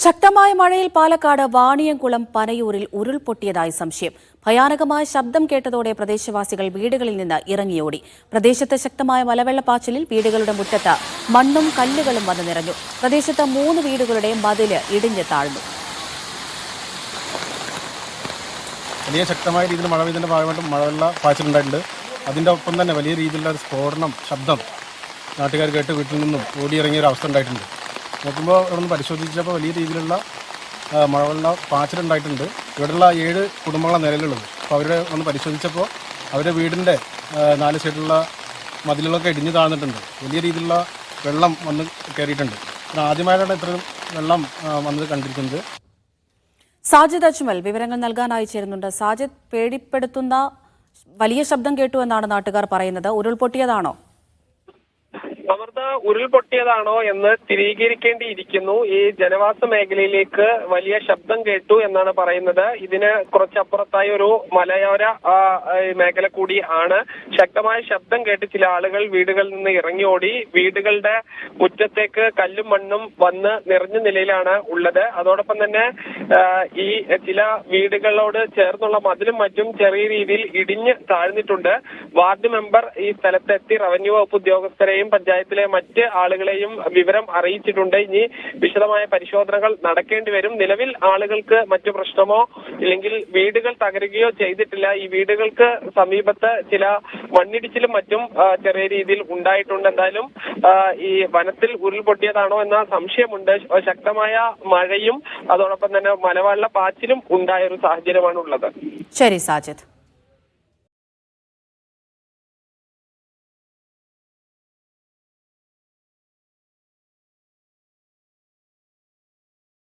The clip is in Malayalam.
ശക്തമായ മഴയിൽ പാലക്കാട് വാണിയംകുളം പനയൂരിൽ ഉരുൾപൊട്ടിയതായി സംശയം. ഭയാനകമായ ശബ്ദം കേട്ടതോടെ പ്രദേശവാസികൾ വീടുകളിൽ നിന്ന് ഇറങ്ങിയോടി. പ്രദേശത്ത് ശക്തമായ മലവെള്ളപ്പാച്ചിലിൽ വീടുകളുടെ മുറ്റത്ത് മണ്ണും കല്ലുകളും വന്നു നിറഞ്ഞു. പ്രദേശത്ത് 3 വീടുകളുടെ മതില് ഇടിഞ്ഞ് താഴ്ന്നു. വലിയ ശക്തമായ രീതിയിൽ മഴ പെയ്തതിൻ്റെ ഭാഗമായിട്ട് മലവെള്ളപ്പാച്ചിലുണ്ടായിട്ടുണ്ട്. അതിൻ്റെ ഒപ്പം തന്നെ വലിയ രീതിയിലുള്ള ഒരു സ്ഫോടനം ശബ്ദം നാട്ടുകാർ കേട്ട് വീട്ടിൽ നിന്നും ഓടിയിറങ്ങിയ ഒരു അവസ്ഥ ഉണ്ടായിട്ടുണ്ട്. നോക്കുമ്പോൾ ഇവിടെ നിന്ന് പരിശോധിച്ചപ്പോൾ വലിയ രീതിയിലുള്ള മഴവെള്ള പാച്ചിലുണ്ടായിട്ടുണ്ട്. ഇവിടെയുള്ള 7 കുടുംബങ്ങളാണ് നിലവിലുള്ളത്. അപ്പോൾ അവരെ ഒന്ന് പരിശോധിച്ചപ്പോൾ അവരുടെ വീടിൻ്റെ 4 സൈഡിലുള്ള മതിലുകളൊക്കെ ഇടിഞ്ഞു താഴ്ന്നിട്ടുണ്ട്. വലിയ രീതിയിലുള്ള വെള്ളം വന്ന് കയറിയിട്ടുണ്ട്. ആദ്യമായിട്ടാണ് ഇത്രയും വെള്ളം വന്നത് കണ്ടിരിക്കുന്നത്. സാജിദ് അജ്മൽ വിവരങ്ങൾ നൽകാനായി ചേരുന്നുണ്ട്. സാജിദ്, പേടിപ്പെടുത്തുന്ന വലിയ ശബ്ദം കേട്ടു എന്നാണ് നാട്ടുകാർ പറയുന്നത്. ഉരുൾപൊട്ടിയതാണോ? ഉരുൾപൊട്ടിയതാണോ എന്ന് സ്ഥിരീകരിക്കേണ്ടിയിരിക്കുന്നു. ഈ ജനവാസ മേഖലയിലേക്ക് വലിയ ശബ്ദം കേട്ടു എന്നാണ് പറയുന്നത്. ഇതിന് കുറച്ചപ്പുറത്തായി ഒരു മലയോര മേഖല കൂടി ആണ്. ശക്തമായ ശബ്ദം കേട്ട് ചില ആളുകൾ വീടുകളിൽ നിന്ന് ഇറങ്ങിയോടി. വീടുകളുടെ മുറ്റത്തേക്ക് കല്ലും മണ്ണും വന്ന് നിറഞ്ഞ നിലയിലാണ് ഉള്ളത്. അതോടൊപ്പം തന്നെ ഈ ചില വീടുകളോട് ചേർന്നുള്ള മതിലും മറ്റും ചെറിയ രീതിയിൽ ഇടിഞ്ഞ് താഴ്ന്നിട്ടുണ്ട്. വാർഡ് മെമ്പർ ഈ സ്ഥലത്തെത്തി റവന്യൂ വകുപ്പ് ഉദ്യോഗസ്ഥരെയും പഞ്ചായത്തിലെ മറ്റ് ആളുകളെയും വിവരം അറിയിച്ചിട്ടുണ്ട്. ഇനി വിശദമായ പരിശോധനകൾ നടക്കേണ്ടി വരും. നിലവിൽ ആളുകൾക്ക് മറ്റു പ്രശ്നമോ ഇല്ലെങ്കിൽ വീടുകൾ തകരുകയോ ചെയ്തിട്ടില്ല. ഈ വീടുകൾക്ക് സമീപത്ത് ചില മണ്ണിടിച്ചിലും മറ്റും ചെറിയ രീതിയിൽ ഉണ്ടായിട്ടുണ്ട്. എന്തായാലും ഈ വനത്തിൽ ഉരുൾപൊട്ടിയതാണോ എന്ന സംശയമുണ്ട്. ശക്തമായ മഴയും അതോടൊപ്പം തന്നെ മലവെള്ള പാച്ചിലും ഉണ്ടായ ഒരു സാഹചര്യമാണ് ഉള്ളത്. ശരി സാജിദ്.